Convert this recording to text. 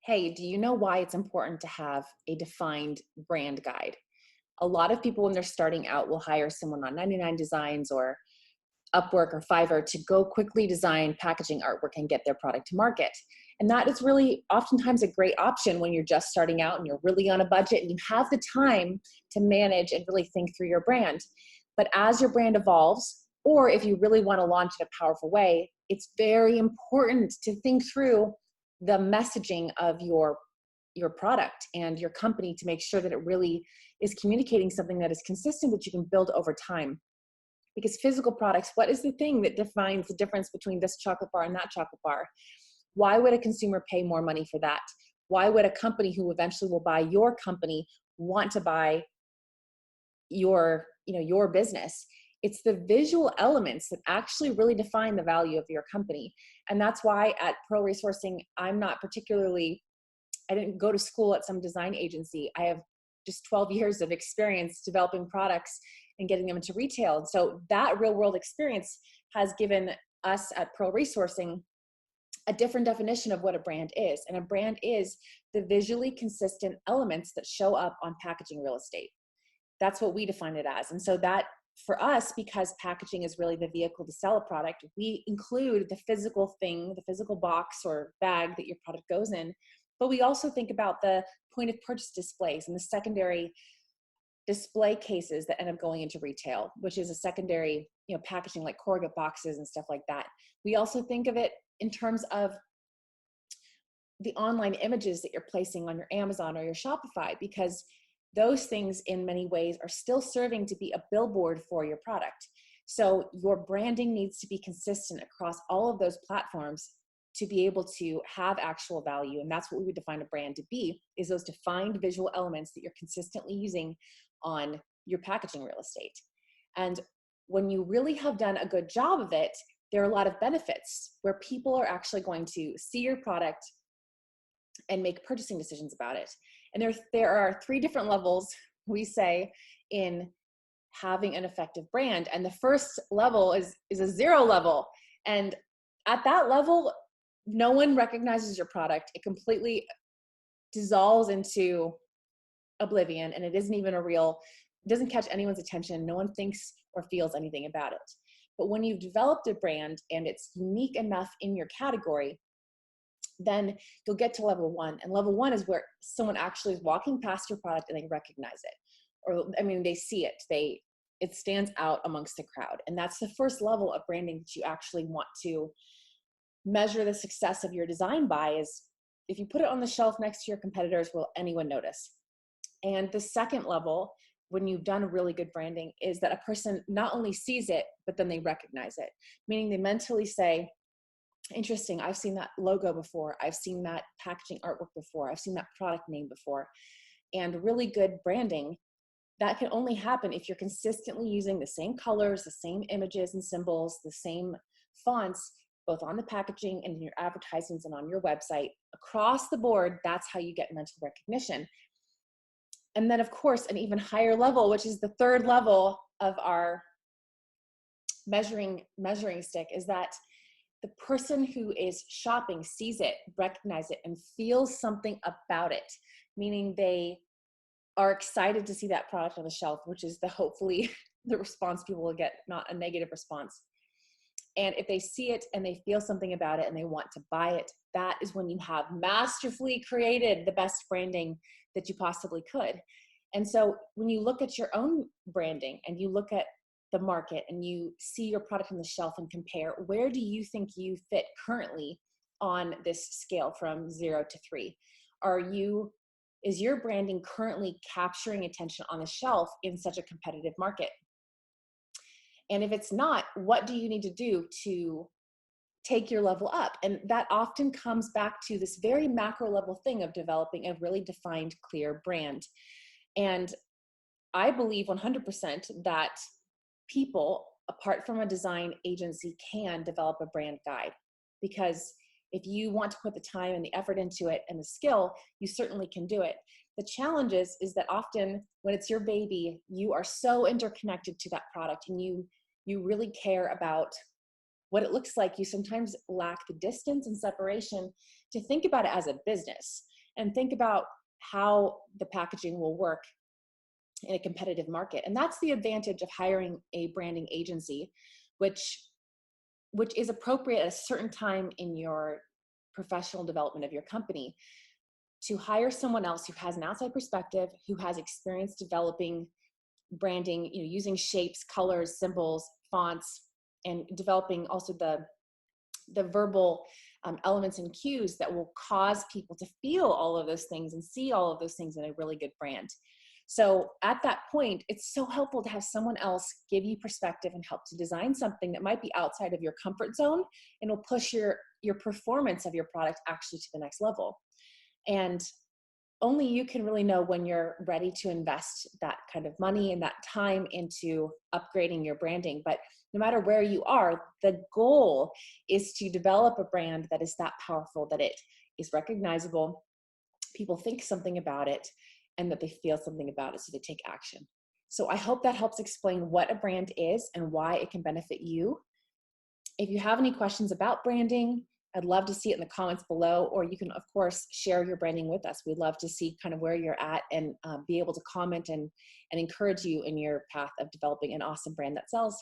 Hey, do you know why it's important to have a defined brand guide? A lot of people, when they're starting out, will hire someone on 99 Designs or Upwork or Fiverr to go quickly design packaging artwork and get their product to market. And that is really oftentimes a great option when you're just starting out and you're really on a budget and you have the time to manage and really think through your brand. But as your brand evolves, or if you really want to launch in a powerful way, it's very important to think through the messaging of your product and your company to make sure that it really is communicating something that is consistent that you can build over time. Because physical products, what is the thing that defines the difference between this chocolate bar and that chocolate bar? Why would a consumer pay more money for that? Why would a company who eventually will buy your company want to buy your business? It's the visual elements that actually really define the value of your company. And that's why at Pro Resourcing, I didn't go to school at some design agency. I have just 12 years of experience developing products and getting them into retail. And so that real world experience has given us at Pro Resourcing a different definition of what a brand is. And a brand is the visually consistent elements that show up on packaging real estate. That's what we define it as. And so that for us, because packaging is really the vehicle to sell a product, we include the physical thing, the physical box or bag that your product goes in. But we also think about the point of purchase displays and the secondary display cases that end up going into retail, which is a secondary, packaging like corrugate boxes and stuff like that. We also think of it in terms of the online images that you're placing on your Amazon or your Shopify, because those things in many ways are still serving to be a billboard for your product. So your branding needs to be consistent across all of those platforms to be able to have actual value. And that's what we would define a brand to be, is those defined visual elements that you're consistently using on your packaging real estate. And when you really have done a good job of it, there are a lot of benefits where people are actually going to see your product and make purchasing decisions about it. And there are three different levels, we say, in having an effective brand. And the first level is a 0 level. And at that level, no one recognizes your product. It completely dissolves into oblivion, and it isn't even it doesn't catch anyone's attention. No one thinks or feels anything about it. But when you've developed a brand and it's unique enough in your category, then you'll get to level 1. And level 1 is where someone actually is walking past your product and they recognize it. They see it. It stands out amongst the crowd. And that's the first level of branding that you actually want to measure the success of your design by, is if you put it on the shelf next to your competitors, will anyone notice? And the second level, when you've done really good branding, is that a person not only sees it, but then they recognize it. Meaning they mentally say, interesting, I've seen that logo before. I've seen that packaging artwork before. I've seen that product name before. And really good branding, that can only happen if you're consistently using the same colors, the same images and symbols, the same fonts, both on the packaging and in your advertisements and on your website. Across the board, that's how you get mental recognition. And then, of course, an even higher level, which is the third level of our measuring stick, is that the person who is shopping sees it, recognizes it, and feels something about it, meaning they are excited to see that product on the shelf, which is hopefully the response people will get, not a negative response. And if they see it and they feel something about it and they want to buy it, that is when you have masterfully created the best branding that you possibly could. And so when you look at your own branding and you look at the market and you see your product on the shelf and compare, where do you think you fit currently on this scale from 0 to 3? Is your branding currently capturing attention on the shelf in such a competitive market? And if it's not, what do you need to do to take your level up? And that often comes back to this very macro level thing of developing a really defined, clear brand. And I believe 100% that people, apart from a design agency, can develop a brand guide. Because if you want to put the time and the effort into it and the skill, you certainly can do it. The challenge is that often when it's your baby, you are so interconnected to that product and you really care about what it looks like. You sometimes lack the distance and separation to think about it as a business and think about how the packaging will work in a competitive market. And that's the advantage of hiring a branding agency, which is appropriate at a certain time in your professional development of your company, to hire someone else who has an outside perspective, who has experience developing branding, using shapes, colors, symbols, fonts, and developing also the verbal elements and cues that will cause people to feel all of those things and see all of those things in a really good brand. So at that point, it's so helpful to have someone else give you perspective and help to design something that might be outside of your comfort zone and will push your performance of your product actually to the next level. And only you can really know when you're ready to invest that kind of money and that time into upgrading your branding. But no matter where you are, the goal is to develop a brand that is that powerful, that it is recognizable, people think something about it, and that they feel something about it, so they take action. So I hope that helps explain what a brand is and why it can benefit you. If you have any questions about branding, I'd love to see it in the comments below, or you can, of course, share your branding with us. We'd love to see kind of where you're at and be able to comment and encourage you in your path of developing an awesome brand that sells.